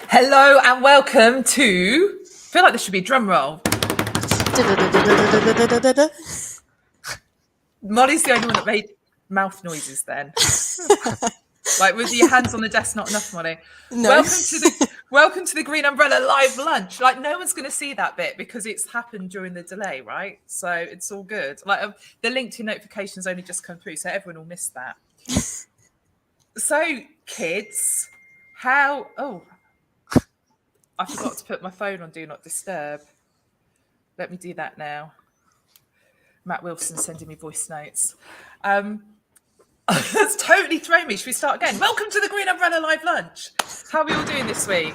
Hello and welcome to. I feel like this should be a drum roll. Molly's the only one that made mouth noises then. Like with your hands on the desk, not enough, Molly. No. Welcome to the Green Umbrella live lunch. Like no one's going to see that bit because it's happened during the delay, right? So it's all good. Like the LinkedIn notifications only just come through, so everyone will miss that. So kids, how? Oh, I forgot to put my phone on Do Not Disturb. Let me do that now. Matt Wilson sending me voice notes. That's totally thrown me. Should we start again? Welcome to the Green Umbrella Live Lunch. How are we all doing this week?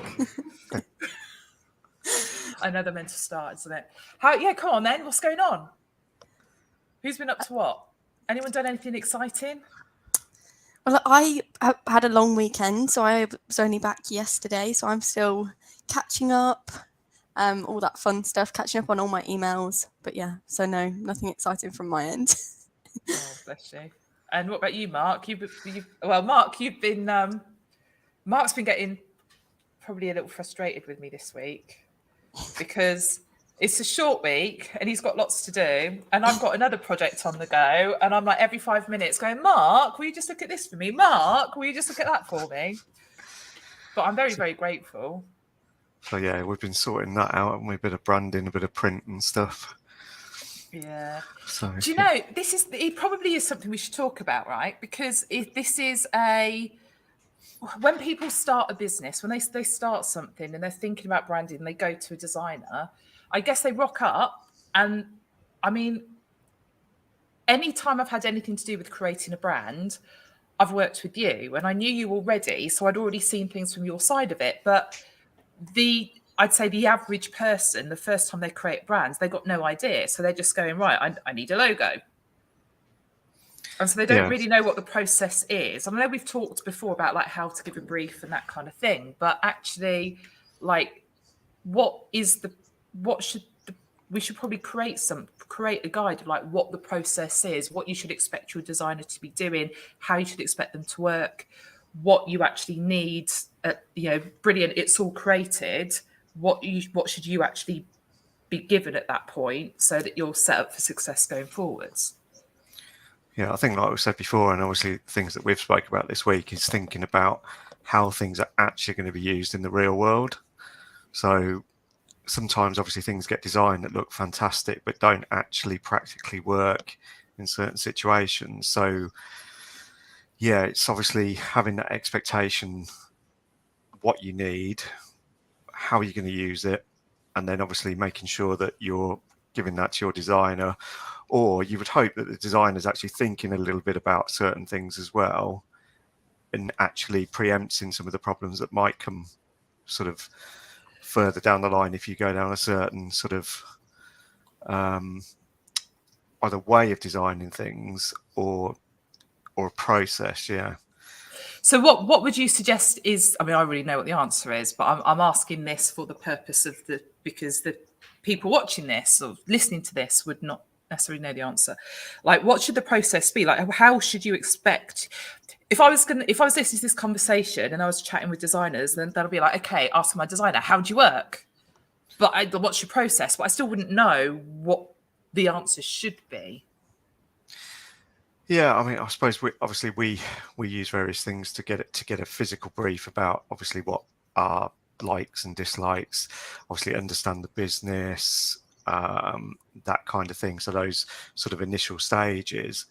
I know they're meant to start, isn't it? Yeah, come on then. What's going on? Who's been up to what? Anyone done anything exciting? Well, I had a long weekend, so I was only back yesterday, so I'm still catching up, all that fun stuff, catching up on all my emails. But yeah, so no, nothing exciting from my end. Oh, bless you. And what about you, Mark? Mark, you've been. Mark's been getting probably a little frustrated with me this week because it's a short week and he's got lots to do, and I've got another project on the go, and I'm like every 5 minutes going, Mark, will you just look at this for me? Mark, will you just look at that for me? But I'm very, very grateful. So yeah, we've been sorting that out, and a bit of branding, a bit of print and stuff. Yeah. So, do you know, it probably is something we should talk about, right? Because when people start a business, when they start something and they're thinking about branding, they go to a designer, I guess they rock up. And I mean, anytime I've had anything to do with creating a brand, I've worked with you, and I knew you already, so I'd already seen things from your side of it. But I'd say the average person, the first time they create brands, they've got no idea. So they're just going, right, I need a logo. And so they don't really know what the process is. I know we've talked before about like how to give a brief and that kind of thing, but actually, like, we should probably create a guide of like what the process is, what you should expect your designer to be doing, how you should expect them to work, what you actually need. Brilliant, it's all created. What should you actually be given at that point so that you're set up for success going forwards? Yeah, I think like we said before, and obviously things that we've spoke about this week is thinking about how things are actually going to be used in the real world. So sometimes obviously things get designed that look fantastic but don't actually practically work in certain situations. So yeah, it's obviously having that expectation, what you need, how you're going to use it, and then obviously making sure that you're giving that to your designer, or you would hope that the designer is actually thinking a little bit about certain things as well and actually preempting some of the problems that might come sort of further down the line if you go down a certain sort of either way of designing things or a process. Yeah. So what would you suggest is, I mean, I already know what the answer is, but I'm asking this for the purpose of because the people watching this or listening to this would not necessarily know the answer. Like, what should the process be? Like, how should you expect? If I was listening to this conversation and I was chatting with designers, then that'll be like, okay, ask my designer, how do you work? But what's your process? But I still wouldn't know what the answer should be. Yeah, I mean, I suppose we use various things to get a physical brief about obviously what our likes and dislikes, obviously understand the business, that kind of thing. So those sort of initial stages.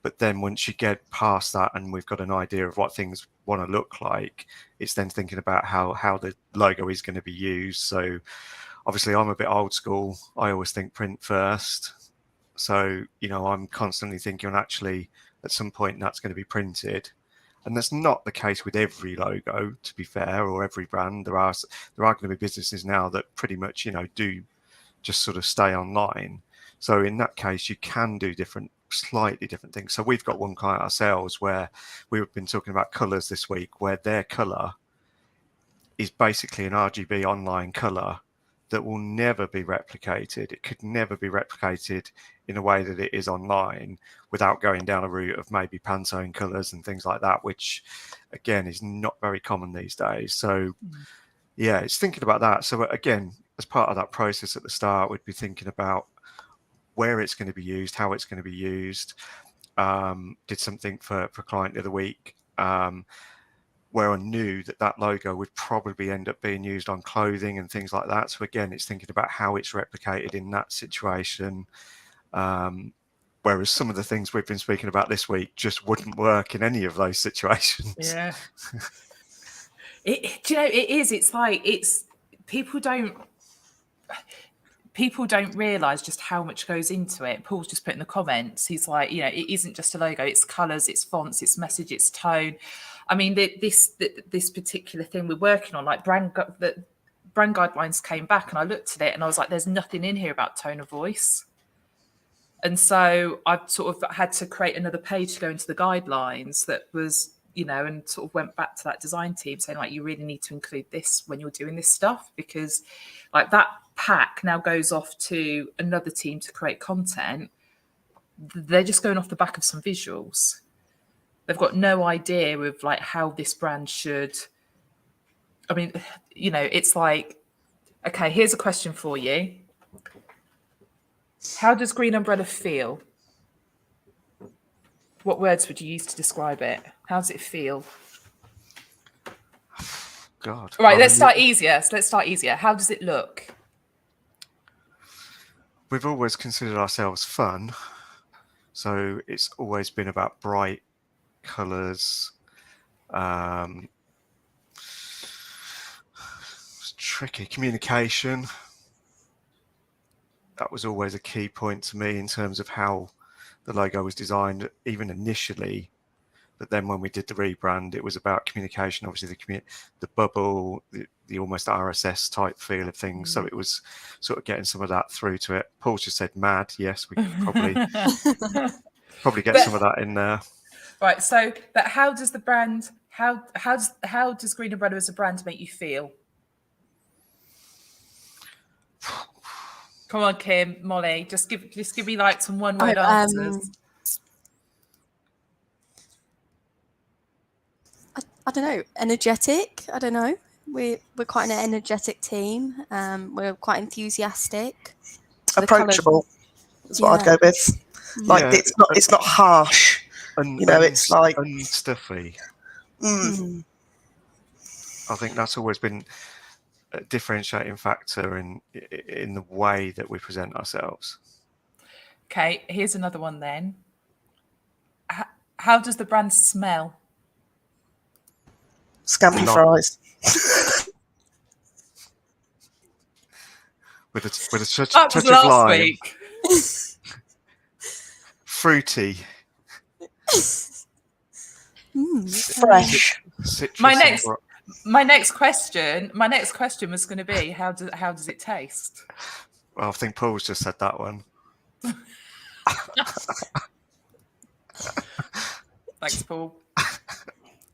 But then once you get past that and we've got an idea of what things want to look like, it's then thinking about how the logo is going to be used. So obviously I'm a bit old school. I always think print first. So, I'm constantly thinking actually at some point that's going to be printed. And that's not the case with every logo, to be fair, or every brand. There are going to be businesses now that pretty much, do just sort of stay online. So in that case, you can do slightly different things. So we've got one client ourselves where we've been talking about colors this week, where their color is basically an RGB online color that will never be replicated. It could never be replicated in a way that it is online without going down a route of maybe Pantone colours and things like that, which again is not very common these days. So yeah, it's thinking about that. So again, as part of that process at the start, we'd be thinking about where it's going to be used, how it's going to be used. Did something for a client the other week where I knew that logo would probably end up being used on clothing and things like that. So again, it's thinking about how it's replicated in that situation. Whereas some of the things we've been speaking about this week just wouldn't work in any of those situations. Yeah. Do you know, it is. It's like people don't realise just how much goes into it. Paul's just put in the comments. He's like, you know, it isn't just a logo. It's colours, it's fonts, it's message, it's tone. I mean, this particular thing we're working on, like brand guidelines came back, and I looked at it and I was like, there's nothing in here about tone of voice. And so I've sort of had to create another page to go into the guidelines that was, you know, and sort of went back to that design team saying, like, you really need to include this when you're doing this stuff, because like that pack now goes off to another team to create content. They're just going off the back of some visuals. They've got no idea of like how this brand should. I mean, you know, it's like, okay, here's a question for you. How does Green Umbrella feel? What words would you use to describe it? How does it feel? God. Right, let's start easier. So let's start easier. How does it look? We've always considered ourselves fun. So it's always been about bright colours. It's tricky. Communication. That was always a key point to me in terms of how the logo was designed, even initially. But then when we did the rebrand, it was about communication. Obviously, the bubble, the almost RSS type feel of things. So it was sort of getting some of that through to it. Paul just said mad. Yes, we could probably get some of that in there. Right. So, but how does the brand? How does Green Umbrella as a brand make you feel? Come on, Kim, Molly, just give me like some one word answers. I don't know, energetic. I don't know. We're quite an energetic team. We're quite enthusiastic. Approachable is what I'd go with. Like it's not harsh. It's like unstuffy. I think that's always been a differentiating factor in the way that we present ourselves. Okay, here's another one then. How does the brand smell? Scampi fries. with a touch of lime. Fruity. Fresh. My next question was going to be how does it taste? Well, I think Paul's just said that one. Thanks, Paul.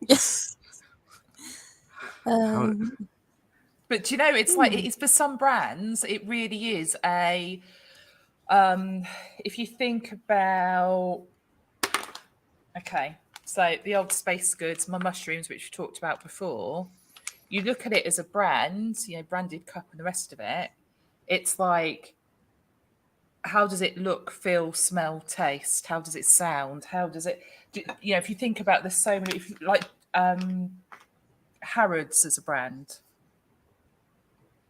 Yes. But do you know, it's like it's for some brands, it really is a. If you think about, okay, so the old Space Goods, my mushrooms, which we talked about before, you look at it as a brand, you know, branded cup and the rest of it. It's like, how does it look, feel, smell, taste? How does it sound? How does it, you know, if you think about there's so many, like Harrods as a brand,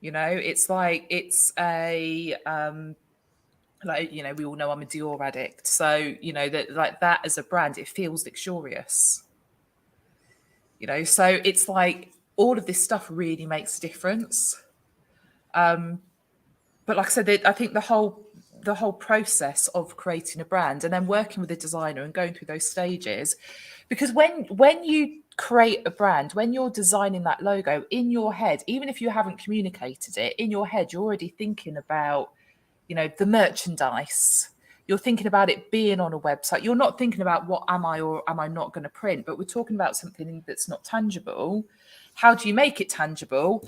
you know, it's like, it's a, like, you know, we all know I'm a Dior addict. So, you know, that like that as a brand, it feels luxurious, you know, so it's like all of this stuff really makes a difference. But like I said, I think the whole process of creating a brand and then working with a designer and going through those stages, because when you create a brand, when you're designing that logo in your head, even if you haven't communicated it in your head, you're already thinking about, you know, the merchandise. You're thinking about it being on a website. You're not thinking about what am I or am I not going to print, but we're talking about something that's not tangible. How do you make it tangible?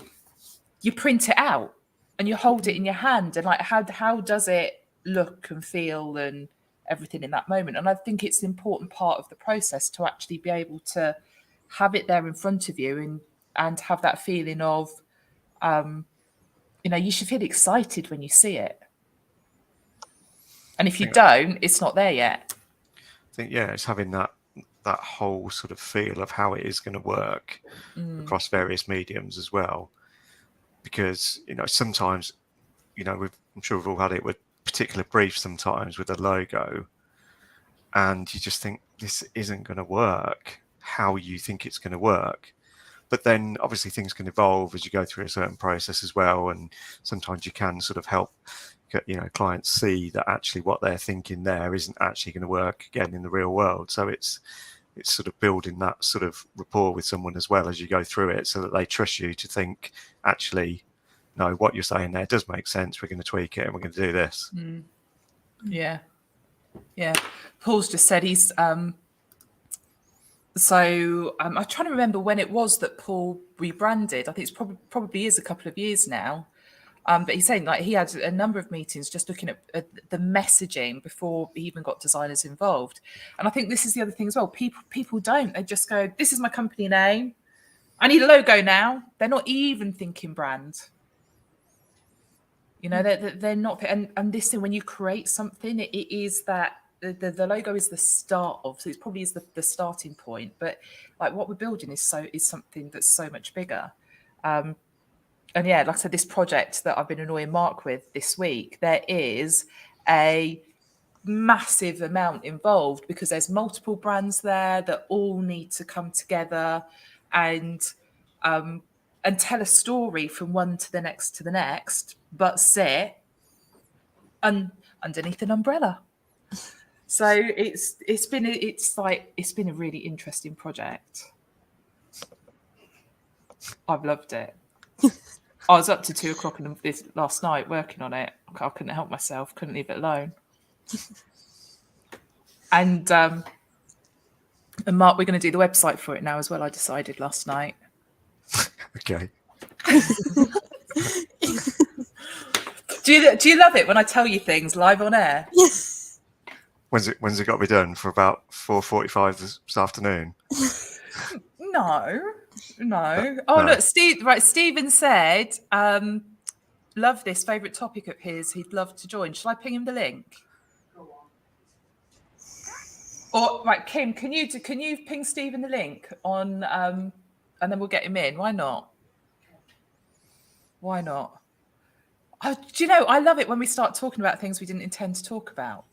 You print it out. and you hold it in your hand, and like how does it look and feel and everything in that moment? And I think it's an important part of the process to actually be able to have it there in front of you and have that feeling of, you should feel excited when you see it. And if you don't, it's not there yet. I think, it's having that whole sort of feel of how it is going to work across various mediums as well. Because, sometimes, I'm sure we've all had it with particular briefs sometimes with a logo, and you just think this isn't going to work how you think it's going to work. But then obviously things can evolve as you go through a certain process as well. And sometimes you can sort of help, clients see that actually what they're thinking there isn't actually going to work again in the real world. So it's sort of building that sort of rapport with someone as well as you go through it, so that they trust you to think, actually, no, what you're saying there does make sense. We're going to tweak it and we're going to do this. Yeah. Paul's just said he's so I'm trying to remember when it was that Paul rebranded. I think it's probably is a couple of years now. But he's saying like he had a number of meetings just looking at the messaging before he even got designers involved. And I think this is the other thing as well. People don't. They just go, this is my company name. I need a logo now. They're not even thinking brand. They're not. And this thing, when you create something, it is that the logo is the start of. So it probably is the starting point. But like what we're building is something that's so much bigger. And yeah, like I said, this project that I've been annoying Mark with this week, there is a massive amount involved because there's multiple brands there that all need to come together and tell a story from one to the next, but sit underneath an umbrella. So it's been a really interesting project. I've loved it. I was up to 2:00 this last night working on it. I couldn't help myself, couldn't leave it alone. And Mark, we're going to do the website for it now as well. I decided last night. Okay. Do you love it when I tell you things live on air? Yes. When's it got to be done? For about 4:45 this afternoon? No. No. Look, Stephen said, love this, favourite topic of his, he'd love to join. Shall I ping him the link? Go on. Or right, Kim, can you ping Stephen the link on and then we'll get him in. Why not? Oh, do you know, I love it when we start talking about things we didn't intend to talk about.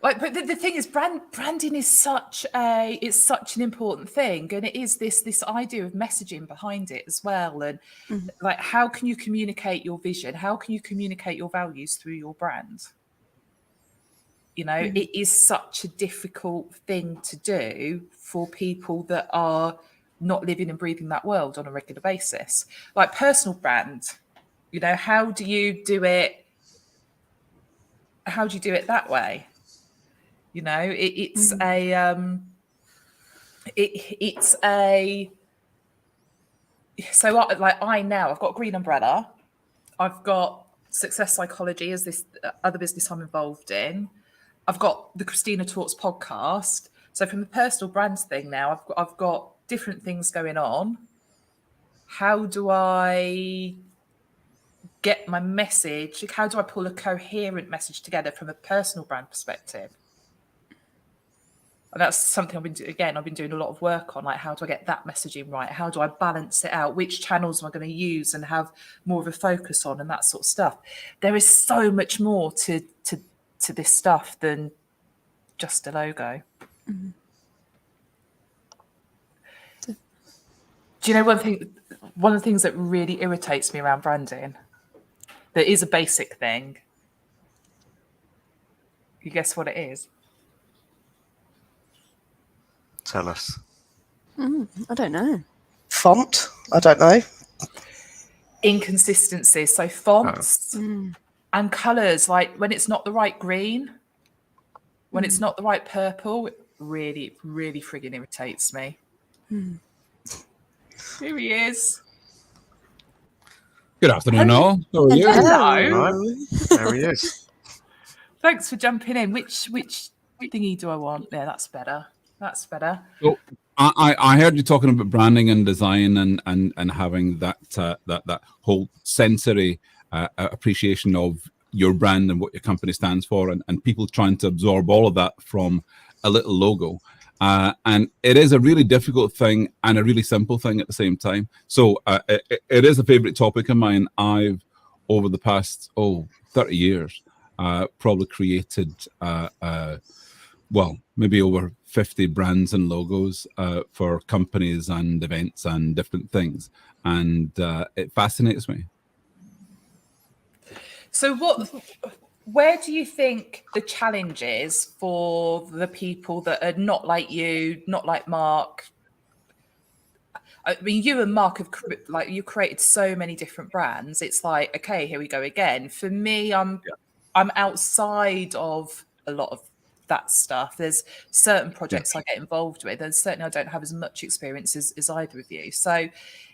But the thing is, branding is such an important thing, and it is this idea of messaging behind it as well. And like, how can you communicate your vision? How can you communicate your values through your brand? It is such a difficult thing to do for people that are not living and breathing that world on a regular basis. Like personal brand, how do you do it? How do you do it that way? It's so I've got Green Umbrella, I've got Success Psychology as this other business I'm involved in, I've got the Christina Talks podcast. So from the personal brands thing now, I've got different things going on. How do I get my message? How do I pull a coherent message together from a personal brand perspective? And that's something I've been doing a lot of work on, like how do I get that messaging right? How do I balance it out? Which channels am I going to use and have more of a focus on and that sort of stuff? There is so much more to this stuff than just a logo. Mm-hmm. Do you know one of the things that really irritates me around branding, that is a basic thing? You guess what it is? Tell us. I don't know. Font? I don't know. Inconsistencies. So fonts and colours, like when it's not the right green, when it's not the right purple, it really, really frigging irritates me. Here he is. Good afternoon, all. How are you? Hello. Right. There he is. Thanks for jumping in. Which thingy do I want? Yeah, that's better. That's better. So I heard you talking about branding and design and having that that whole sensory appreciation of your brand and what your company stands for, and people trying to absorb all of that from a little logo. And it is a really difficult thing and a really simple thing at the same time. So it is a favorite topic of mine. I've, over the past 30 years, probably created well, maybe over 50 brands and logos for companies and events and different things. And it fascinates me. So where do you think the challenge is for the people that are not like you, not like Mark? I mean, you and Mark have you created so many different brands. It's like, okay, here we go again. For me, I'm outside of a lot of that stuff. There's certain projects I get involved with, and certainly I don't have as much experience as either of you. So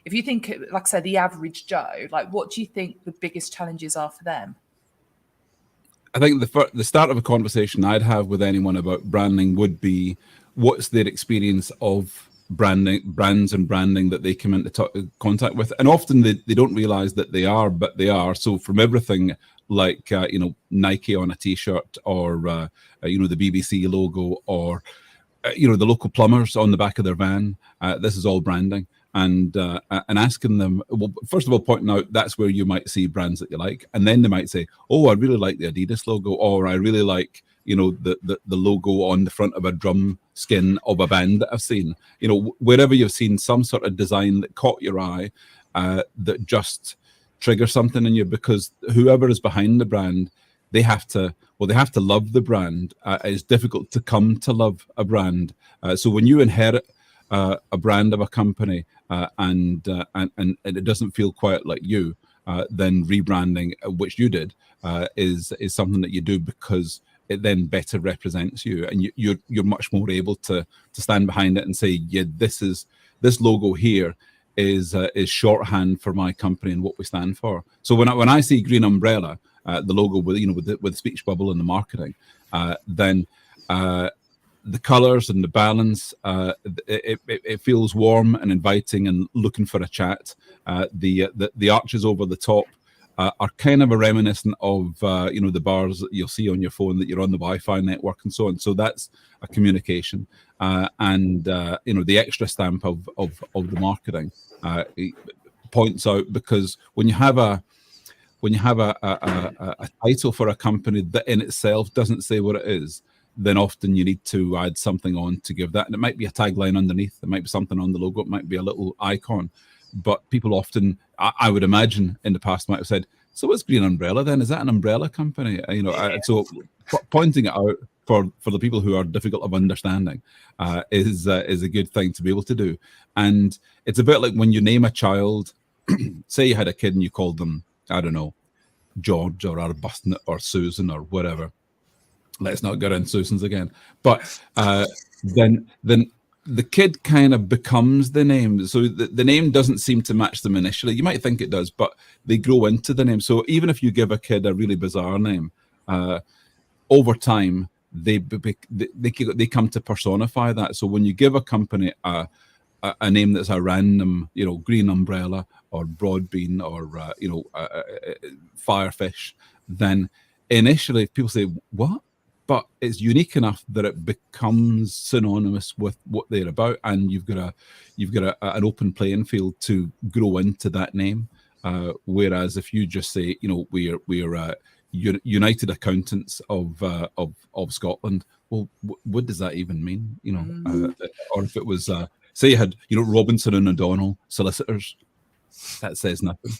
if you think, like I said, the average Joe, like, what do you think the biggest challenges are for them? I think the start of a conversation I'd have with anyone about branding would be, what's their experience of brands and branding that they come into contact with, and often they don't realize that they are, but they are. So from everything like Nike on a t-shirt, or the BBC logo, or the local plumbers on the back of their van, this is all branding. And asking them, well, first of all, pointing out that's where you might see brands that you like, and then they might say, oh, I really like the Adidas logo, or I really like the logo on the front of a drum skin of a band that I've seen. Wherever you've seen some sort of design that caught your eye, that just triggers something in you, because whoever is behind the brand, they have to love the brand. It's difficult to come to love a brand. So when you inherit a brand of a company, and it doesn't feel quite like you, then rebranding, which you did, is something that you do because it then better represents you, and you're much more able to stand behind it and say, yeah, this logo here is shorthand for my company and what we stand for. So when I see Green Umbrella, the logo with the speech bubble and the marketing, then the colors and the balance, it feels warm and inviting and looking for a chat. The arches over the top are kind of a reminiscent of the bars that you'll see on your phone, that you're on the Wi-Fi network and so on. So that's a communication, and the extra stamp of the marketing points out, because when you have a title for a company that in itself doesn't say what it is, then often you need to add something on to give that. And it might be a tagline underneath, there might be something on the logo, it might be a little icon. But people often, I would imagine in the past, might have said, so what's Green Umbrella then? Is that an umbrella company? So pointing it out for the people who are difficult of understanding is a good thing to be able to do. And it's a bit like when you name a child, say you had a kid and you called them, I don't know, George or Arbuthnot or Susan or whatever. Let's not get in Susan's again. But then the kid kind of becomes the name. So the name doesn't seem to match them initially. You might think it does, but they grow into the name. So even if you give a kid a really bizarre name, over time, they come to personify that. So when you give a company a name that's a random, Green Umbrella or Broadbean or Firefish, then initially people say, what? But it's unique enough that it becomes synonymous with what they're about, and you've got an open playing field to grow into that name. Whereas if you just say, we're United Accountants of Scotland, well, what does that even mean? Or if it was say you had Robinson and O'Donnell Solicitors, that says nothing.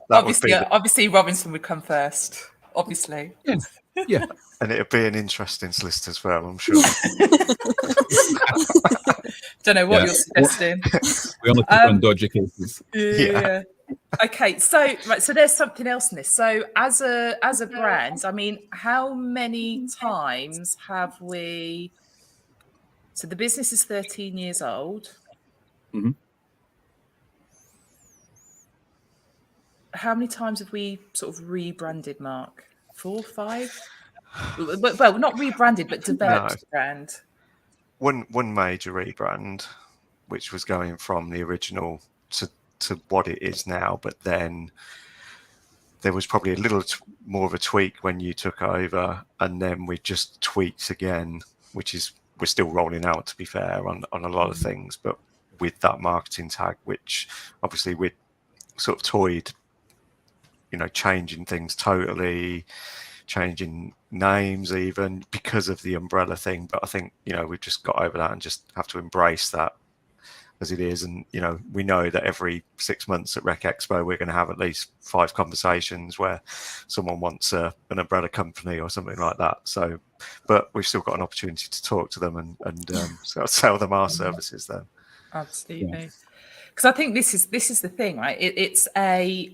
Obviously, Robinson would come first. Obviously, yeah. And it'd be an interesting list as well, I'm sure. Don't know what you're suggesting. We only pick on dodgy cases. Yeah. Okay, so there's something else in this. So as a brand, I mean, how many times have we? So the business is 13 years old. Mm-hmm. how many times have we sort of rebranded, Mark? 4, 5? Well, not rebranded, but developed the brand. One major rebrand, which was going from the original to what it is now, but then there was probably a little more of a tweak when you took over, and then we just tweaked again, which is we're still rolling out, to be fair, on a lot of things, but with that marketing tag, which obviously we'd sort of toyed, changing things totally, changing names even because of the umbrella thing. But I think, we've just got over that and just have to embrace that as it is. And, we know that every 6 months at Rec Expo, we're going to have at least 5 conversations where someone wants an umbrella company or something like that. So, but we've still got an opportunity to talk to them and sort of sell them our services then. Absolutely. Because I think this is the thing, right? It's a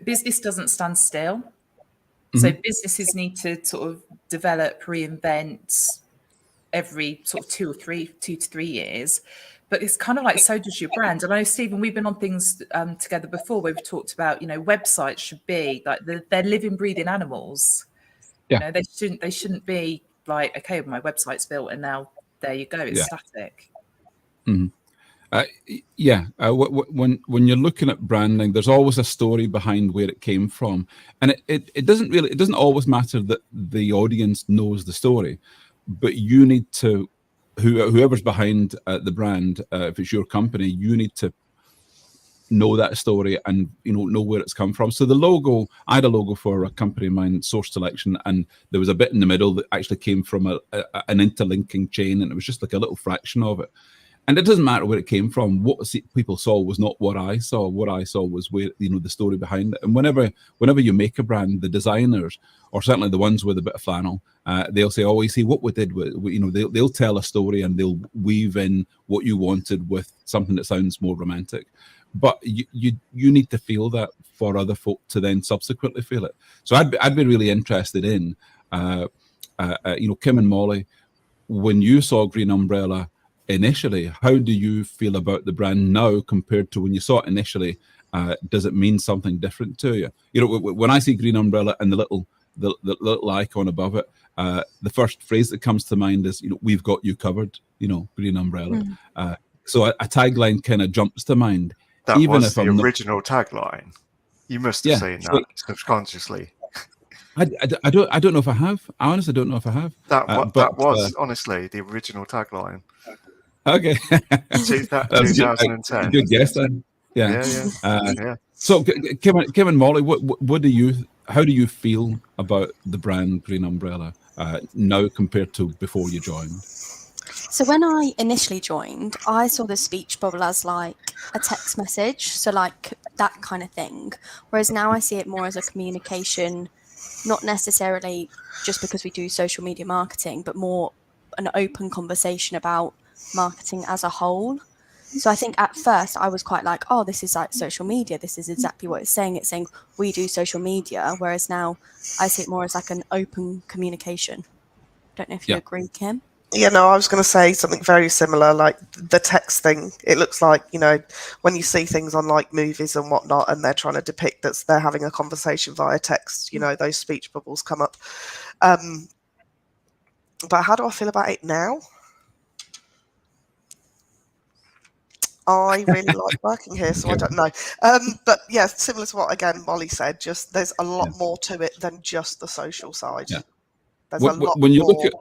business doesn't stand still. So businesses need to sort of develop, reinvent every sort of 2 to 3 years. But it's kind of like, so does your brand. And I know, Stephen, we've been on things together before where we've talked about, websites should be like they're living, breathing animals. Yeah. They shouldn't be like, okay, my website's built and now there you go, it's static. Mm-hmm. When you're looking at branding, there's always a story behind where it came from, and it doesn't always matter that the audience knows the story, but you need to, whoever's behind the brand, if it's your company, you need to know that story and know where it's come from. So the logo, I had a logo for a company of mine, Source Selection, and there was a bit in the middle that actually came from an interlinking chain, and it was just like a little fraction of it. And it doesn't matter where it came from. What people saw was not what I saw. What I saw was where the story behind it. And whenever you make a brand, the designers, or certainly the ones with a bit of flannel, they'll say, "Oh, you see what we did." They'll tell a story and they'll weave in what you wanted with something that sounds more romantic. But you need to feel that for other folk to then subsequently feel it. So I'd be really interested in, Kim and Molly, when you saw Green Umbrella initially, how do you feel about the brand now compared to when you saw it initially? Does it mean something different to you? When I see Green Umbrella and the little icon above it, the first phrase that comes to mind is, "We've got you covered." Green Umbrella. So a tagline kind of jumps to mind. That even was the original tagline. You must have seen that subconsciously. I don't know if I have. I honestly don't know if I have. That was honestly the original tagline. Okay. 2010. Good guess then. Yeah. So, Kim and Molly, how do you feel about the brand Green Umbrella now compared to before you joined? So when I initially joined, I saw the speech bubble as like a text message, so like that kind of thing. Whereas now I see it more as a communication, not necessarily just because we do social media marketing, but more an open conversation about marketing as a whole. So I think at first I was quite like, oh, this is like social media. This is exactly what it's saying. It's saying we do social media. Whereas now I see it more as like an open communication. Don't know if you agree, Kim. Yeah, no, I was going to say something very similar, like the text thing. It looks like, when you see things on like movies and whatnot, and they're trying to depict that they're having a conversation via text, those speech bubbles come up. But how do I feel about it now? I really like working here, so I don't know. But yeah, similar to what, again, Molly said, just there's a lot more to it than just the social side. Yeah. There's a lot when you more. Look at,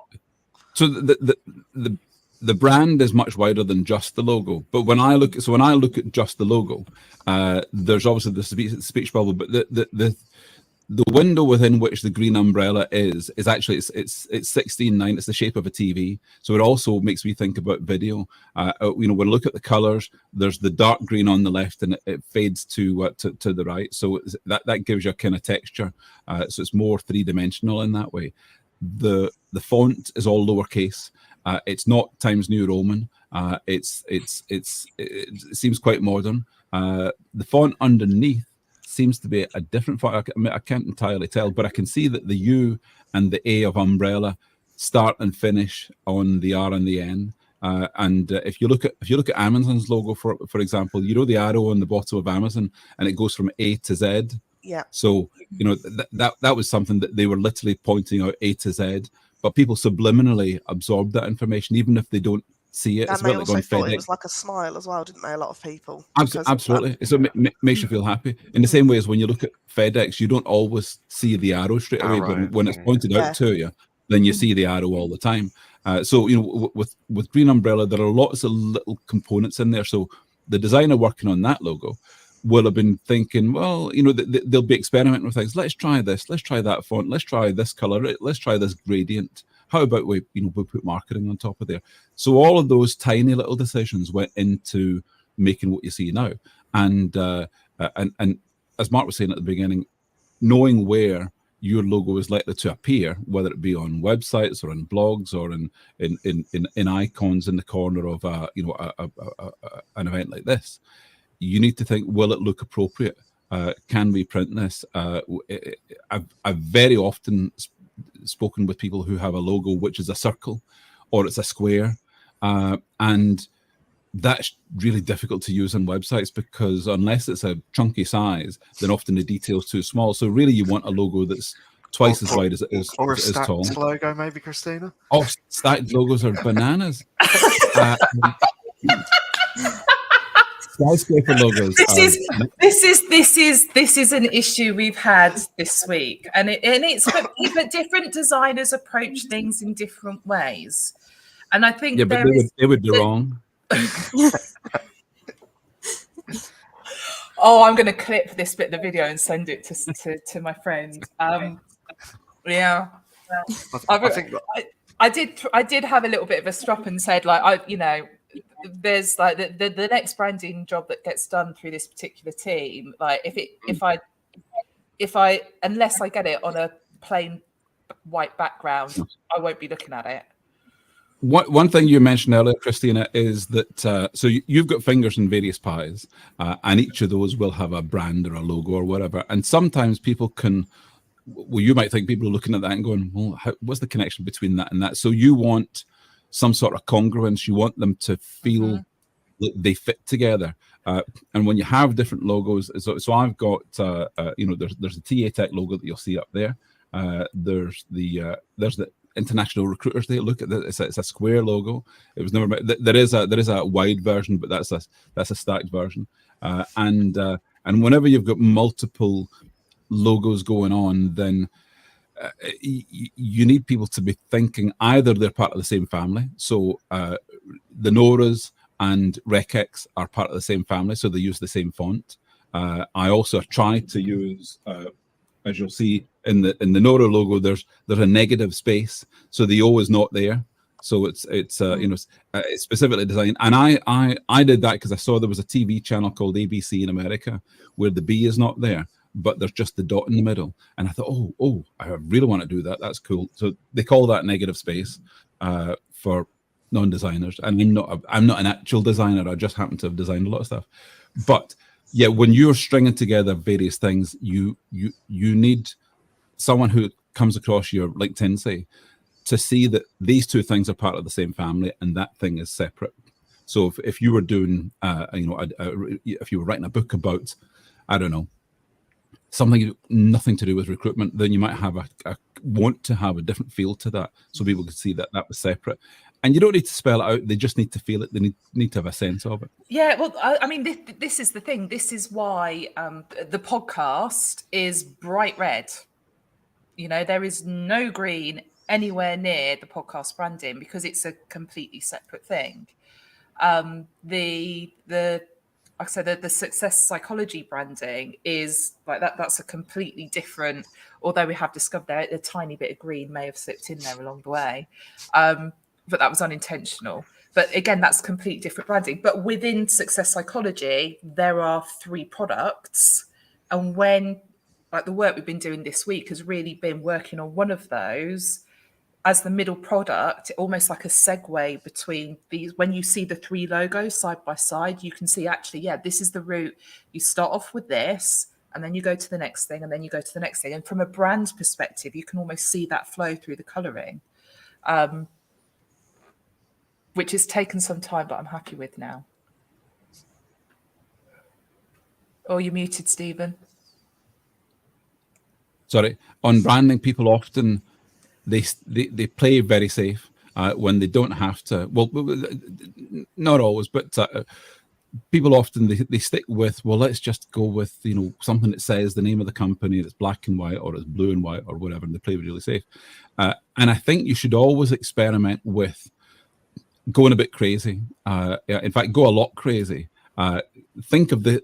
so the brand is much wider than just the logo. But when I look at just the logo, there's obviously the speech bubble, but the window within which the Green Umbrella is actually it's 16:9. It's the shape of a TV, so it also makes me think about video. When we look at the colors, there's the dark green on the left, and it fades to the right. So that gives you a kind of texture. So it's more 3-dimensional in that way. The font is all lowercase. It's not Times New Roman. It seems quite modern. The font underneath seems to be a different font. I can't entirely tell, but I can see that the U and the A of umbrella start and finish on the R and the N. And if you look at Amazon's logo, for example, the arrow on the bottom of Amazon, and it goes from A to Z Yeah. So, you know, that was something that they were literally pointing out A to Z, but people subliminally absorb that information, even if they don't see it. It's And a they bit like also on thought it FedEx. was like a smile as well, didn't they? A lot of people. Because of that. Absolutely. So it makes you feel happy. In the same way as when you look at FedEx, you don't always see the arrow straight away. When it's pointed out to you, then you see the arrow all the time. So, you know, with Green Umbrella, there are lots of little components in there. So the designer working on that logo will have been thinking, well, you know, they'll be experimenting with things. Let's try this. Let's try that font. Let's try this color. Let's try this gradient. How about we put marketing on top of there? So all of those tiny little decisions went into making what you see now. And as Mark was saying at the beginning, knowing where your logo is likely to appear, whether it be on websites or in blogs or in icons in the corner of an event like this, you need to think, will it look appropriate? Can we print this? I've very often spoken with people who have a logo which is a circle or it's a square, and that's really difficult to use on websites because unless it's a chunky size, then often the detail's too small. So really you want a logo that's twice as wide as it is, or a as tall. stacked logo, maybe, Christina. Oh, stacked logos are bananas. Skyscraper logos. This is an issue we've had this week, and it's but different designers approach things in different ways, and I think they would be wrong. Oh, I'm going to clip this bit of the video and send it to my friend. Yeah, I did have a little bit of a strop and said, like, there's like the next branding job that gets done through this particular team, like if I unless I get it on a plain white background, I won't be looking at it. One thing you mentioned earlier, Christina, is that so you've got fingers in various pies, and each of those will have a brand or a logo or whatever. And sometimes people can, well, you might think people are looking at that and going, well, what's the connection between that and that? So you want some sort of congruence. You want them to feel that they fit together. And when you have different logos, so I've got, there's a TA Tech logo that you'll see up there. There's the International Recruiters Day. Look at this; it's a square logo. It was never. There is a wide version, but that's a stacked version. And whenever you've got multiple logos going on, then you need people to be thinking either they're part of the same family. So the Noras and Regex are part of the same family, so they use the same font. I also tried to use, as you'll see in the Nora logo, there's a negative space, so the O is not there. So it's specifically designed, and I did that because I saw there was a TV channel called ABC in America where the B is not there, but there's just the dot in the middle, and I thought, oh, I really want to do that. That's cool. So they call that negative space for non-designers, and I'm not an actual designer. I just happen to have designed a lot of stuff, but yeah, when you're stringing together various things, you need someone who comes across your LinkedIn, say, to see that these two things are part of the same family and that thing is separate. So if you were doing, if you were writing a book about, I don't know, something nothing to do with recruitment, then you might have want to have a different feel to that, so people could see that was separate. And you don't need to spell it out; they just need to feel it. They need to have a sense of it. Yeah, well, I mean, this is the thing. This is why the podcast is bright red. There is no green anywhere near the podcast branding because it's a completely separate thing. Like I said, the success psychology branding is like that. That's a completely different. Although we have discovered that a tiny bit of green may have slipped in there along the way. But that was unintentional. But again, that's completely different branding. But within success psychology, there are 3 products. And when, like, the work we've been doing this week has really been working on one of those as the middle product, almost like a segue between these. When you see the 3 logos side by side, you can see actually, yeah, this is the route. You start off with this, and then you go to the next thing, and then you go to the next thing. And from a brand perspective, you can almost see that flow through the colouring. Which has taken some time, but I'm happy with now. Oh, you're muted, Stephen. on branding, people often they play very safe when they don't have to. Well, not always, but people often they stick with, well, let's just go with, you know, something that says the name of the company, that's black and white or it's blue and white or whatever, and they play really safe. And I think you should always experiment with going a bit crazy. In fact, go a lot crazy. Think of the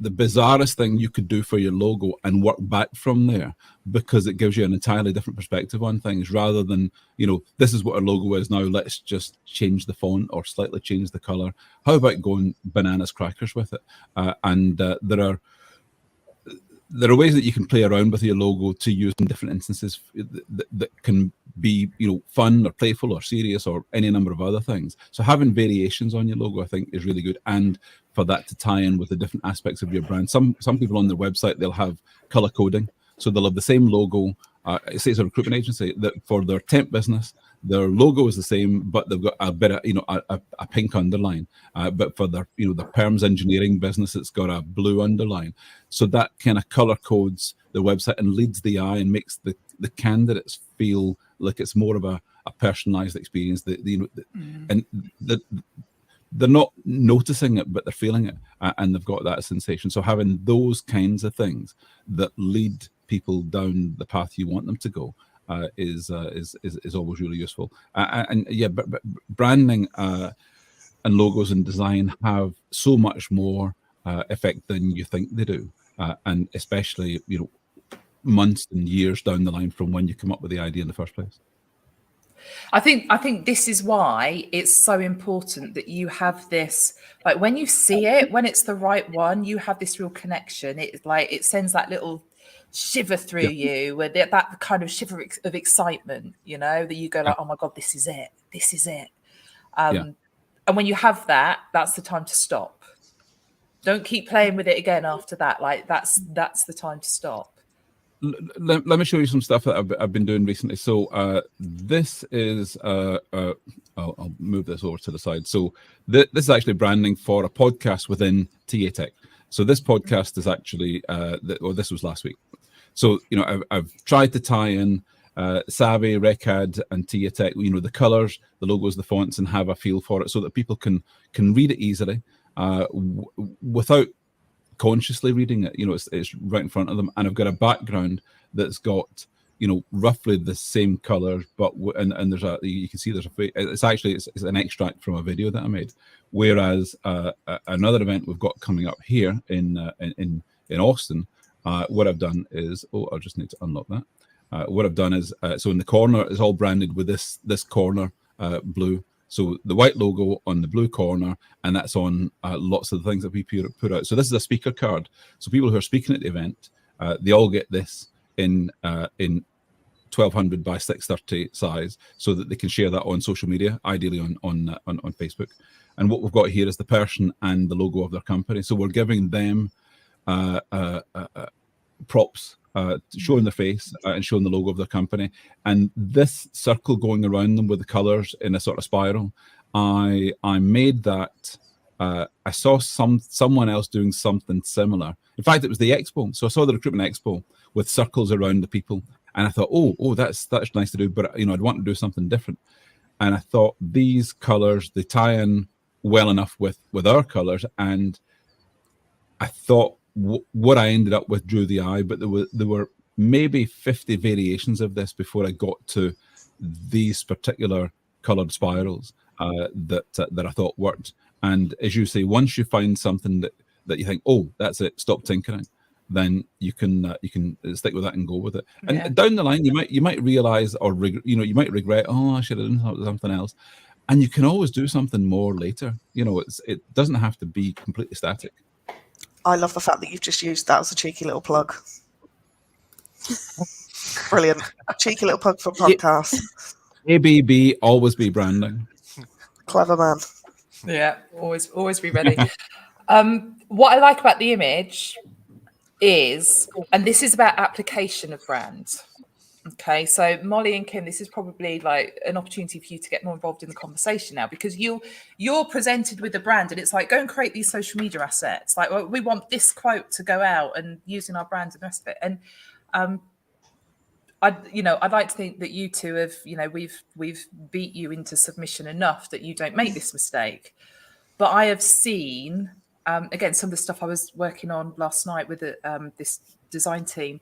bizarrest thing you could do for your logo and work back from there, because it gives you an entirely different perspective on things, rather than, you know, this is what our logo is now, let's just change the font or slightly change the color. How about going bananas crackers with it? There are ways that you can play around with your logo to use in different instances that can be, you know, fun or playful or serious or any number of other things. So having variations on your logo, I think, is really good, and for that to tie in with the different aspects of your brand. Some people on their website, they'll have color coding, so they'll have the same logo. Say it's a recruitment agency, that for their temp business, their logo is the same, but they've got a bit of, you know, a pink underline. But for their, you know, the perms engineering business, it's got a blue underline. So that kind of color codes the website and leads the eye and makes the candidates feel like it's more of a personalized experience. And they're not noticing it, but they're feeling it, and they've got that sensation. So having those kinds of things that lead people down the path you want them to go is always really useful. But branding and logos and design have so much more effect than you think they do, and especially, you know, months and years down the line from when you come up with the idea in the first place. I think this is why it's so important that you have this, like, when you see it, when it's the right one, you have this real connection. It's like, it sends that little shiver through you, where that kind of shiver of excitement, you know, that you go like, oh my God, this is it. And when you have that, that's the time to stop. Don't keep playing with it again after that. Like, that's the time to stop. Let me show you some stuff that I've been doing recently. So this is I'll move this over to the side. So this is actually branding for a podcast within TA Tech. So this podcast is actually this was last week. So, you know, I've tried to tie in Savvy, Recad, and TA Tech, you know, the colors, the logos, the fonts, and have a feel for it so that people can read it easily without consciously reading it. You know, it's right in front of them, and I've got a background that's got, you know, roughly the same colors, but and there's you can see there's it's an extract from a video that I made. Whereas another event we've got coming up here in Austin, what I've done is, I just need to unlock that. What I've done is, so in the corner is all branded with this corner blue. So the white logo on the blue corner, and that's on lots of the things that we put out. So this is a speaker card. So people who are speaking at the event, they all get this in 1200 by 630 size, so that they can share that on social media, ideally on Facebook. And what we've got here is the person and the logo of their company. So we're giving them props, showing their face and showing the logo of their company. And this circle going around them with the colors in a sort of spiral, I made that. I saw someone else doing something similar. In fact, it was the expo. So I saw the recruitment expo with circles around the people, and I thought, oh, that's nice to do, but, you know, I'd want to do something different. And I thought these colors, they tie in well enough with our colors, and I thought what I ended up with drew the eye, but there were maybe 50 variations of this before I got to these particular colored spirals that I thought worked. And as you say, once you find something that you think, oh, that's it, stop tinkering, then you can stick with that and go with it. And down the line, you might realize, or you might regret, oh, I should have done something else. And you can always do something more later. You know, it doesn't have to be completely static. I love the fact that you've just used that as a cheeky little plug. Brilliant. Cheeky little plug for podcasts. ABB, always be branding. Clever man. Yeah, always be ready. What I like about the image is, and this is about application of brand. Okay, so Molly and Kim, this is probably like an opportunity for you to get more involved in the conversation now, because you're presented with a brand, and it's like, go and create these social media assets. Like, well, we want this quote to go out and using our brand and the rest of it. And I'd like to think that you two have, we've beat you into submission enough that you don't make this mistake. But I have seen, again, some of the stuff I was working on last night with this design team.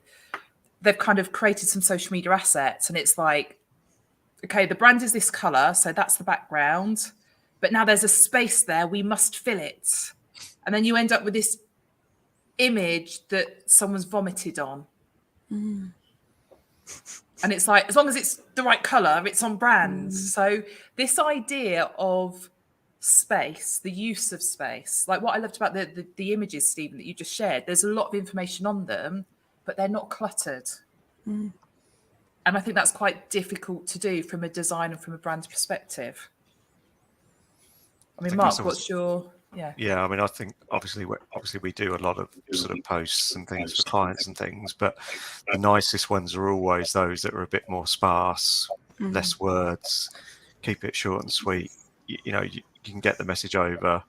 They've kind of created some social media assets, and it's like, okay, the brand is this color, so that's the background. But now there's a space there, we must fill it. And then you end up with this image that someone's vomited on. Mm. And it's like, as long as it's the right color, it's on brand. So this idea of space, the use of space, like what I loved about the images, Stephen, that you just shared, there's a lot of information on them, but they're not cluttered. And I think that's quite difficult to do from a design and from a brand perspective. I mean, Mark, what's your... Yeah, I mean, I think obviously we do a lot of sort of posts and things for clients and things, but the nicest ones are always those that are a bit more sparse, less words, keep it short and sweet. You can get the message over,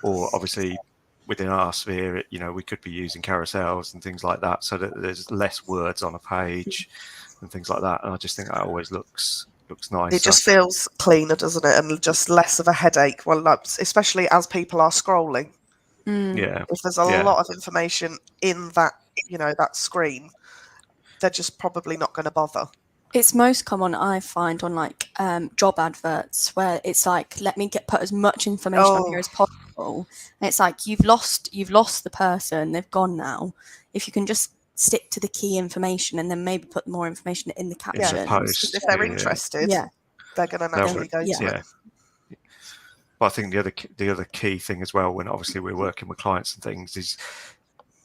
or obviously within our sphere, we could be using carousels and things like that, so that there's less words on a page and things like that. And I just think that always looks nice. It just feels cleaner, doesn't it? And just less of a headache. Well, especially as people are scrolling. Yeah. If there's a lot of information in that, that screen, they're just probably not going to bother. It's most common, I find, on like job adverts where it's like, let me put as much information on here as possible. And it's like, you've lost the person, they've gone now. If you can just stick to the key information and then maybe put more information in the captions. If they're interested, they're going to naturally go to it. But I think the other key thing as well, when obviously we're working with clients and things, is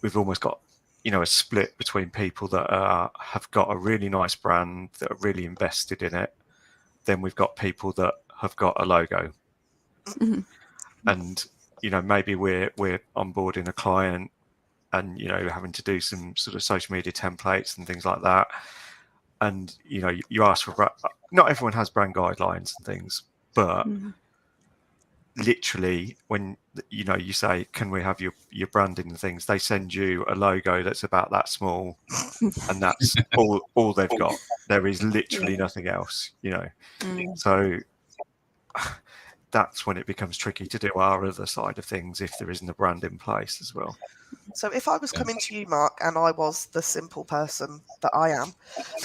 we've almost got a split between people that have got a really nice brand, that are really invested in it. Then we've got people that have got a logo, and maybe we're onboarding a client, and having to do some sort of social media templates and things like that. And you ask for, not everyone has brand guidelines and things, but literally when you say, can we have your branding and things, they send you a logo that's about that small, and that's all they've got. There is literally nothing else, so that's when it becomes tricky to do our other side of things if there isn't a brand in place as well. So if I was coming to you, Mark, and I was the simple person that I am,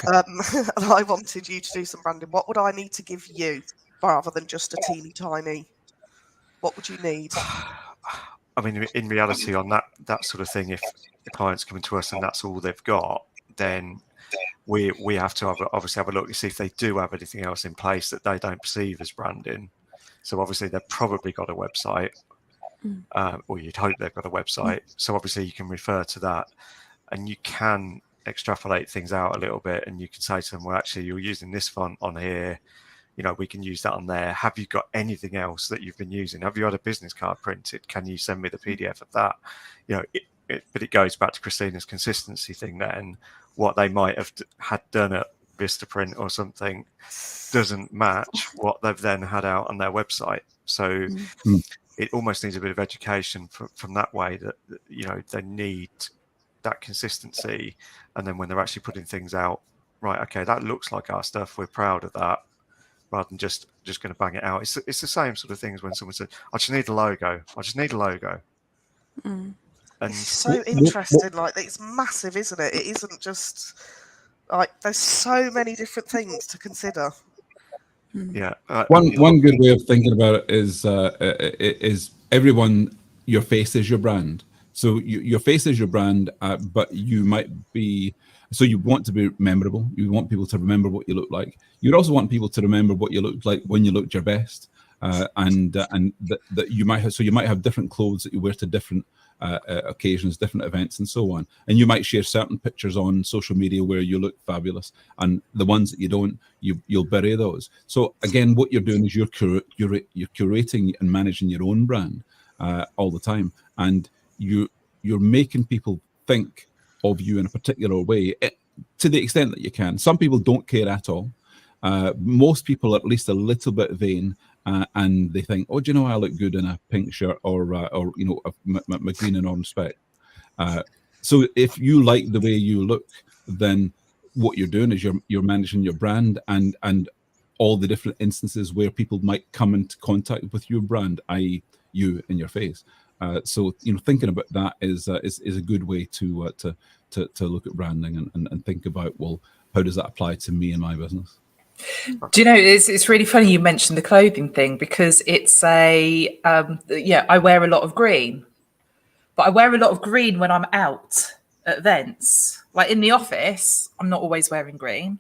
and I wanted you to do some branding, what would I need to give you rather than just a teeny tiny? What would you need? I mean, in reality, on that sort of thing, if the client's coming to us and that's all they've got, then we have to obviously have a look to see if they do have anything else in place that they don't perceive as branding. So obviously they've probably got a website, or you'd hope they've got a website. So obviously you can refer to that, and you can extrapolate things out a little bit, and you can say to them, well, actually, you're using this font on here. We can use that on there. Have you got anything else that you've been using? Have you had a business card printed? Can you send me the PDF of that? But it goes back to Christina's consistency thing then. What they might have had done at Vistaprint or something doesn't match what they've then had out on their website. So it almost needs a bit of education from that way, that they need that consistency. And then when they're actually putting things out, right, okay, that looks like our stuff, we're proud of that, rather than just going to bang it out. It's the same sort of thing as when someone says, I just need a logo. And it's so interesting. Like, it's massive, isn't it? It isn't just like, there's so many different things to consider. Yeah. One good way of thinking about it is everyone, your face is your brand. So your face is your brand, but you might be, so you want to be memorable. You want people to remember what you look like. You'd also want people to remember what you looked like when you looked your best, and that you might have. So you might have different clothes that you wear to different occasions, different events, and so on. And you might share certain pictures on social media where you look fabulous, and the ones that you don't, you'll bury those. So again, what you're doing is you're curating and managing your own brand all the time, and you're making people think of you in a particular way, to the extent that you can. Some people don't care at all. Most people are at least a little bit vain, and they think, oh, do you know, I look good in a pink shirt, or my green and orange spec. So if you like the way you look, then what you're doing is you're managing your brand and all the different instances where people might come into contact with your brand, i.e., you in your face. So thinking about that is a good way to look at branding and think about, well, how does that apply to me and my business? Do you know, it's really funny you mentioned the clothing thing, because it's I wear a lot of green, but I wear a lot of green when I'm out at events. Like in the office, I'm not always wearing green.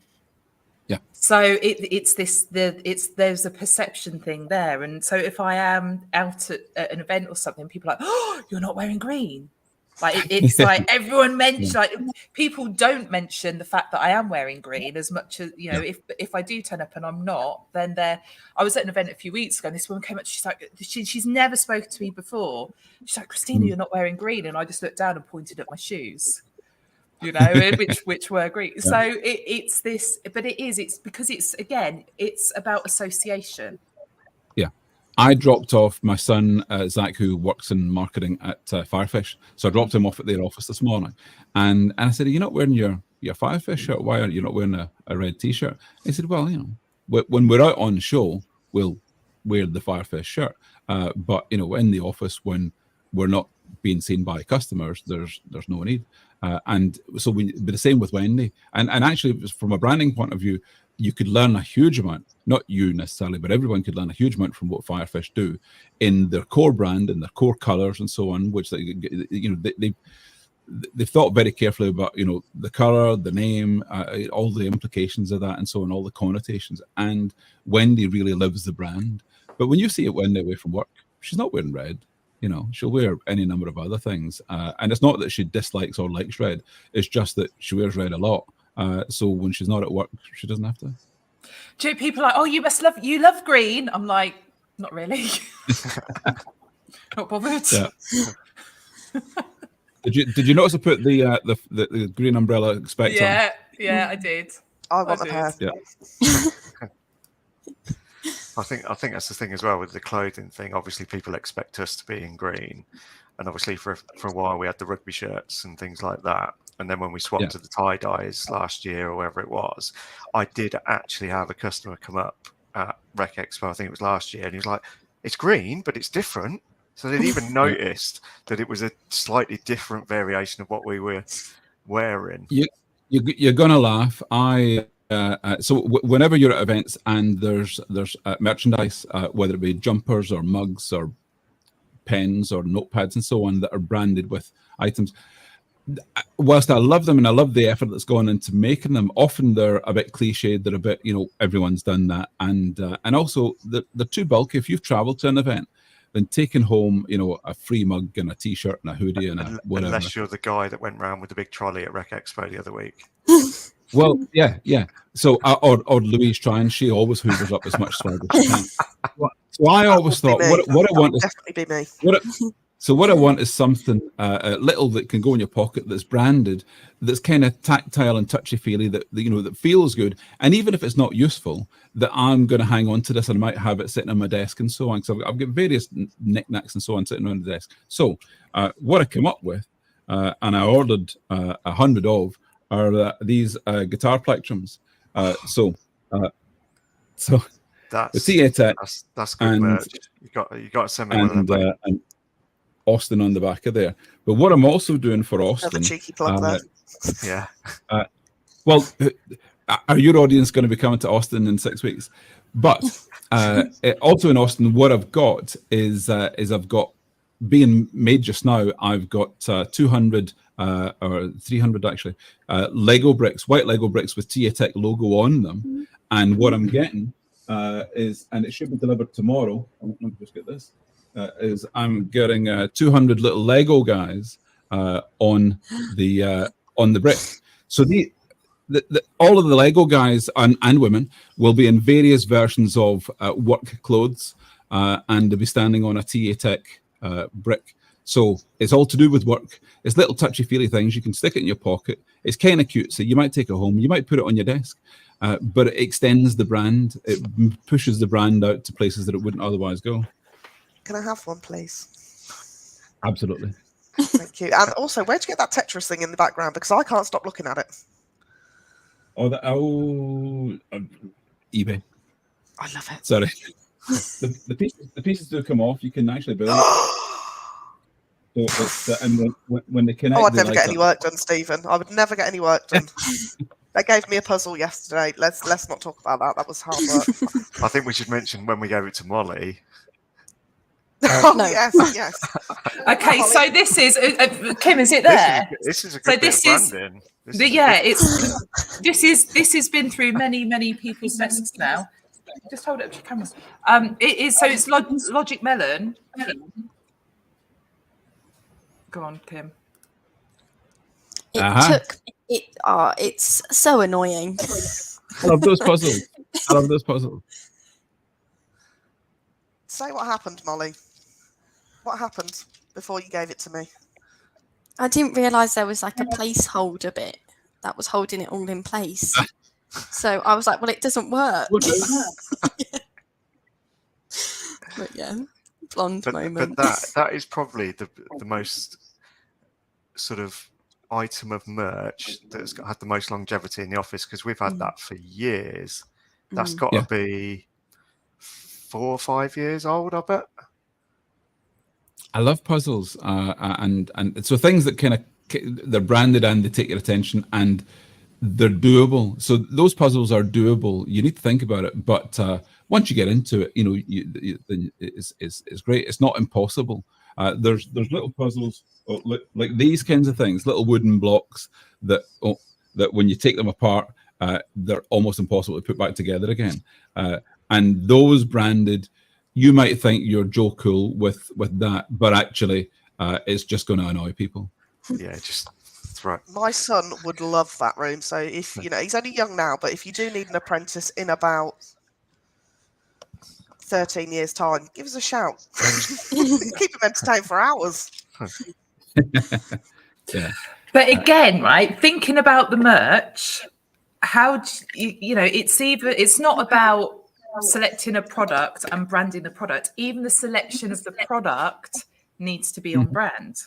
Yeah. So there's a perception thing there. And so if I am out at an event or something, people are like, oh, you're not wearing green. Like it's like everyone mentions, like people don't mention the fact that I am wearing green as much as, if I do turn up and I'm not, then I was at an event a few weeks ago and this woman came up, she's like, she's never spoken to me before. She's like, Christina, you're not wearing green. And I just looked down and pointed at my shoes, which were green. Yeah. So it's this, but it's because it's about association. Yeah. I dropped off my son, Zach, who works in marketing at Firefish. So I dropped him off at their office this morning. And I said, are you not wearing your Firefish shirt? Why are you not wearing a red T-shirt? He said, well, when we're out on show, we'll wear the Firefish shirt. But, in the office, when we're not being seen by customers, there's no need. And so but the same with Wendy. And actually, from a branding point of view, you could learn a huge amount, not you necessarily, but everyone could learn a huge amount from what Firefish do in their core brand and their core colors and so on, which they've thought very carefully about, the color, the name, all the implications of that and so on, all the connotations. And Wendy really lives the brand. But when you see Wendy away from work, she's not wearing red. She'll wear any number of other things. And it's not that she dislikes or likes red. It's just that she wears red a lot. So when she's not at work, she doesn't have to. Do people are like, oh, you love green? I'm like, not really. Not bothered. Yeah. Did you notice I put the green umbrella specs on? Yeah, I did. I want a pair. Yeah. I think that's the thing as well with the clothing thing. Obviously, people expect us to be in green, and obviously for a while we had the rugby shirts and things like that. And then when we swapped to the tie dyes last year or wherever it was, I did actually have a customer come up at Rec Expo. I think it was last year, and he was like, "It's green, but it's different." So they'd even noticed that it was a slightly different variation of what we were wearing. You're gonna laugh. So whenever you're at events and there's merchandise, whether it be jumpers or mugs or pens or notepads and so on that are branded with items, whilst I love them and I love the effort that's gone into making them, often they're a bit cliched. They're a bit, everyone's done that, and also they're too bulky. If you've traveled to an event, then taking home, a free mug and a T-shirt and a hoodie and a whatever. Unless you're the guy that went round with the big trolley at Rec Expo the other week. Well, yeah. So, or Louise Tryon, she always hoovers up as much swag as she can. So I always thought, what I want is definitely be me. So what I want is something little that can go in your pocket, that's branded, that's kind of tactile and touchy-feely, that feels good. And even if it's not useful, that I'm going to hang on to this and I might have it sitting on my desk and so on. So I've got various knickknacks and so on sitting on the desk. So what I came up with, and I ordered 100 of, are these guitar plectrums. So that's the that's good merch. You got to send me one of them. And Austin on the back of there. But what I'm also doing for Austin, another cheeky plug there. Yeah. Well, are your audience going to be coming to Austin in 6 weeks? But also in Austin, what I've got is I've got, being made just now, I've got 200 or 300 actually Lego bricks, white Lego bricks with TA Tech logo on them. And what I'm getting is, and it should be delivered tomorrow. Let me just get this. Is I'm getting 200 little Lego guys on the brick. So all of the Lego guys and women will be in various versions of work clothes, and they'll be standing on a TA Tech brick. So it's all to do with work. It's little touchy-feely things. You can stick it in your pocket. It's kind of cute. So you might take it home. You might put it on your desk. But it extends the brand. It pushes the brand out to places that it wouldn't otherwise go. Can I have one, please? Absolutely. Thank you. And also, where'd you get that Tetris thing in the background? Because I can't stop looking at it. eBay. I love it. Sorry, the pieces do come off. You can actually build it. So it's, and when they connect, Oh, I'd they never light get any up. work done, Stephen. I would never get any work done. They gave me a puzzle yesterday. Let's not talk about that. That was hard work. I think we should mention when we gave it to Molly. Oh, No. yes. Okay, so this is Kim. Is it there? This is a So good bit this of is- branding. This has been through many people's desks now. Just hold it up to your cameras. It is, so it's Logic Melon. Go on, Kim. It's so annoying. I love those puzzles. Say what happened, Molly. What happened before you gave it to me? I didn't realise there was like a placeholder bit that was holding it all in place. So I was like, well, it doesn't work. But yeah, blonde moment. But that is probably the most sort of item of merch that's had the most longevity in the office, because we've had that for years. That's got to be 4 or 5 years old, I bet. I love puzzles, and so things that kind of they're branded and they take your attention and they're doable. So those puzzles are doable. You need to think about it, but once you get into it, it's great. It's not impossible. There's little puzzles like these kinds of things, little wooden blocks that when you take them apart, they're almost impossible to put back together again. And those branded, you might think you're Joe Cool with that, but actually it's just going to annoy people. Yeah, just right. My son would love that room. So if he's only young now, but if you do need an apprentice in about 13 years' time, give us a shout. Keep him entertained for hours. Yeah. But again, right, thinking about the merch, how do it's not about selecting a product and branding the product. Even the selection of the product needs to be on brand.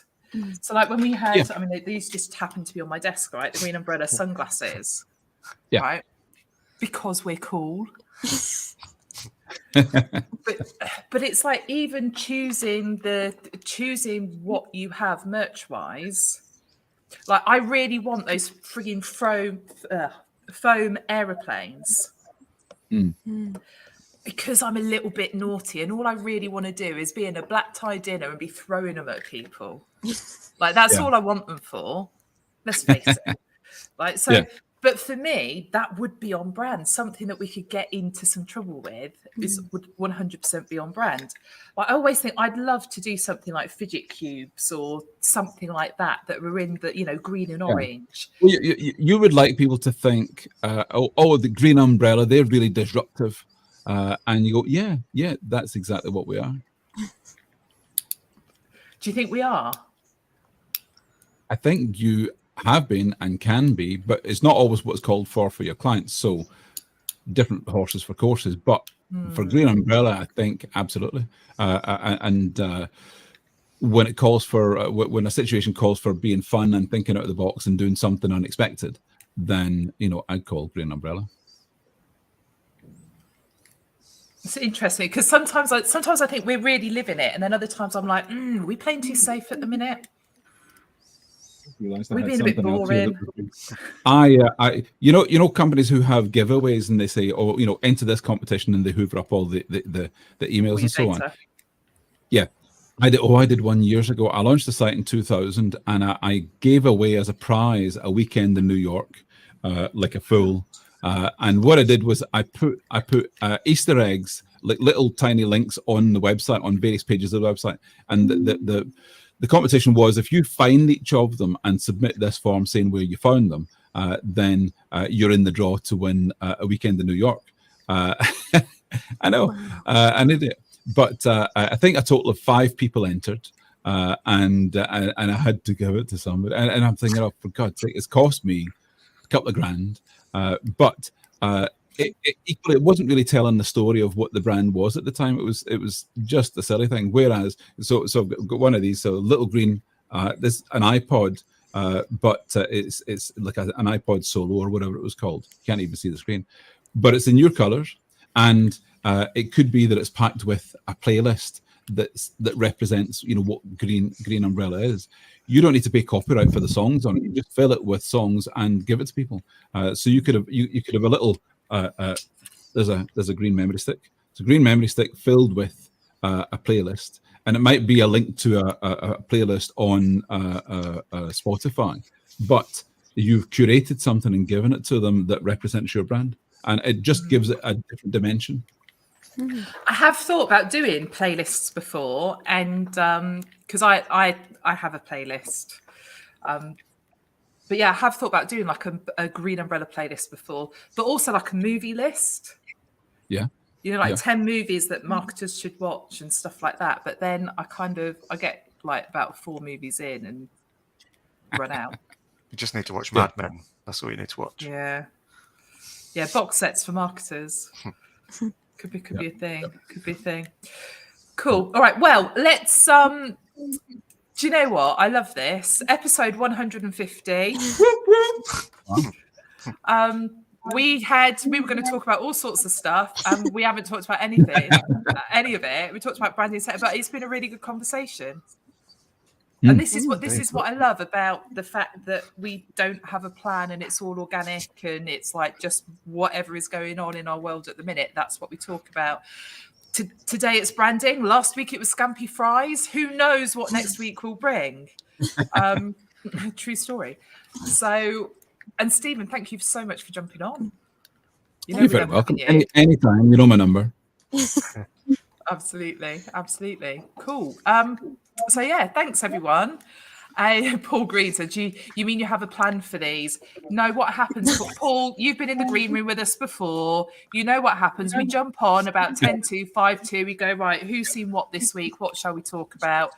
So like when we had, I mean, these just happened to be on my desk, right? The green umbrella sunglasses, right? Because we're cool. but it's like even choosing what you have merch wise. Like I really want those frigging foam aeroplanes. Because I'm a little bit naughty and all I really want to do is be in a black tie dinner and be throwing them at people. Like that's all I want them for. Let's face it. Like so, but for me, that would be on brand. Something that we could get into some trouble with would 100% be on brand. Like, I always think I'd love to do something like fidget cubes or something like that were in the green and orange. Well, you would like people to think, the green umbrella, they're really disruptive. And you go, yeah, that's exactly what we are. Do you think we are? I think you have been and can be, but it's not always what's called for your clients. So different horses for courses, but for green umbrella, I think absolutely. And when it calls for, when a situation calls for being fun and thinking out of the box and doing something unexpected, then, I'd call green umbrella. It's interesting because sometimes I think we're really living it, and then other times I'm like, are we playing too safe at the minute? We're being a bit boring. Companies who have giveaways and they say, enter this competition, and they hoover up all the emails and so on. Yeah, I did one years ago. I launched the site in 2000, and I gave away as a prize a weekend in New York, like a fool. And what I did was I put Easter eggs, like little tiny links on the website, on various pages of the website. And the competition was, if you find each of them and submit this form saying where you found them, then you're in the draw to win a weekend in New York. I know, an idiot. But I think a total of 5 people entered. And I had to give it to somebody. And I'm thinking, oh, for God's sake, it's cost me a couple of grand. But it wasn't really telling the story of what the brand was at the time. It was just a silly thing. Whereas, so I've got one of these, so little green, there's an iPod but it's like an iPod Solo or whatever it was called. You can't even see the screen, but it's in your colors, and it could be that it's packed with a playlist that represents, you know, what Green Umbrella is. You don't need to pay copyright for the songs on it. You just fill it with songs and give it to people. So you could have a little. There's a green memory stick. It's a green memory stick filled with a playlist, and it might be a link to a playlist on Spotify, but you've curated something and given it to them that represents your brand, and it just gives it a different dimension. I have thought about doing playlists before, and because I have a playlist, but yeah, I have thought about doing like a Green Umbrella playlist before, but also like a movie list. Yeah. You know, like 10 movies that marketers should watch and stuff like that. But then I get like about 4 movies in and run out. You just need to watch Mad Men. That's all you need to watch. Yeah. Yeah, box sets for marketers. Could be a thing. Could be a thing. Cool. All right. Well, let's do you know what? I love this. Episode 150. We were going to talk about all sorts of stuff, and we haven't talked about any of it. We talked about branding, but it's been a really good conversation. And this is what I love about the fact that we don't have a plan and it's all organic and it's like just whatever is going on in our world at the minute. That's what we talk about. Today it's branding. Last week it was scampi fries. Who knows what next week will bring? True story. So, and Stephen, thank you so much for jumping on. You're very welcome. Anytime, you know my number. Absolutely. Cool. So yeah, thanks everyone. Paul Green said, you mean you have a plan for these? No, what happens, Paul, you've been in the green room with us before. You know what happens. We jump on about 10 to 5 to, we go, right, who's seen what this week? What shall we talk about?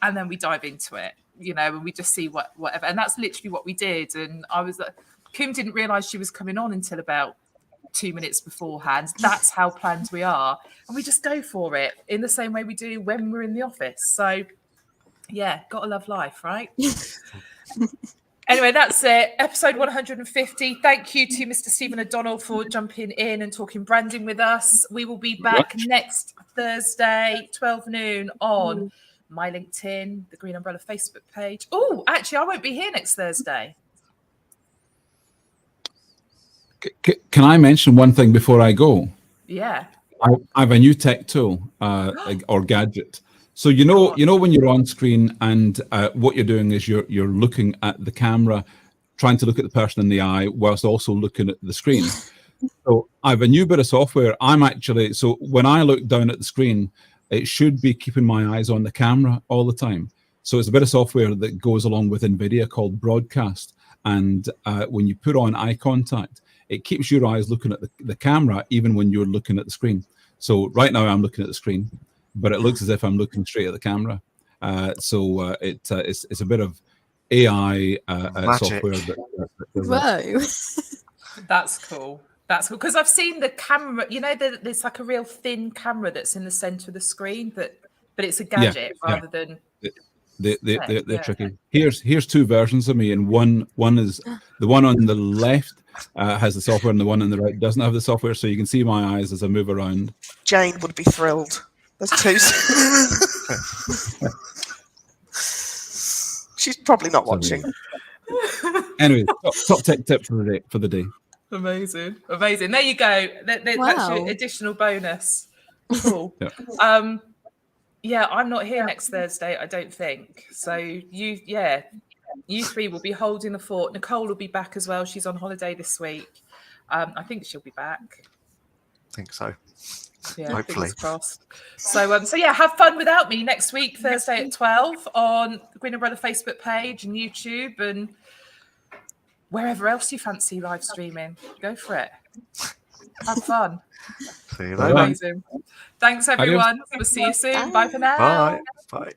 And then we dive into it, you know, and we just see whatever. And that's literally what we did. And I was like, Kim didn't realize she was coming on until about 2 minutes beforehand. That's how planned we are. And we just go for it in the same way we do when we're in the office. So yeah, gotta love life, right? Anyway, that's it. Episode 150. Thank you to Mr. Stephen O'Donnell for jumping in and talking branding with us. We will be back next Thursday, 12 noon on my LinkedIn, the Green Umbrella Facebook page. Oh, actually, I won't be here next Thursday. Can I mention one thing before I go? Yeah. I have a new tech tool or gadget. So you know when you're on screen and what you're doing is you're looking at the camera, trying to look at the person in the eye whilst also looking at the screen. So I have a new bit of software. So when I look down at the screen, it should be keeping my eyes on the camera all the time. So it's a bit of software that goes along with NVIDIA called Broadcast. And when you put on eye contact, it keeps your eyes looking at the camera even when you're looking at the screen. So right now I'm looking at the screen, but it looks as if I'm looking straight at the camera. It's a bit of AI software. Whoa. That's cool. That's cool. Because I've seen the camera, you know, there's like a real thin camera that's in the center of the screen, but it's a gadget rather than... They're tricky. Here's 2 versions of me, and one is the one on the left has the software, and the one on the right doesn't have the software. So you can see my eyes as I move around. Jane would be thrilled. There's 2. She's probably not watching. Anyway, top tech tip for the day. Amazing. There you go. That's your additional bonus. Cool. Yeah, I'm not here next Thursday, I don't think. So you 3 will be holding the fort. Nicole will be back as well. She's on holiday this week. I think she'll be back. I think so. Yeah, hopefully. Fingers crossed. So yeah, have fun without me next week, Thursday at 12 on the Green Umbrella Facebook page and YouTube and wherever else you fancy live streaming. Go for it. Have fun. See you later. Amazing. Thanks, everyone. We'll see you soon. Bye for now. Bye.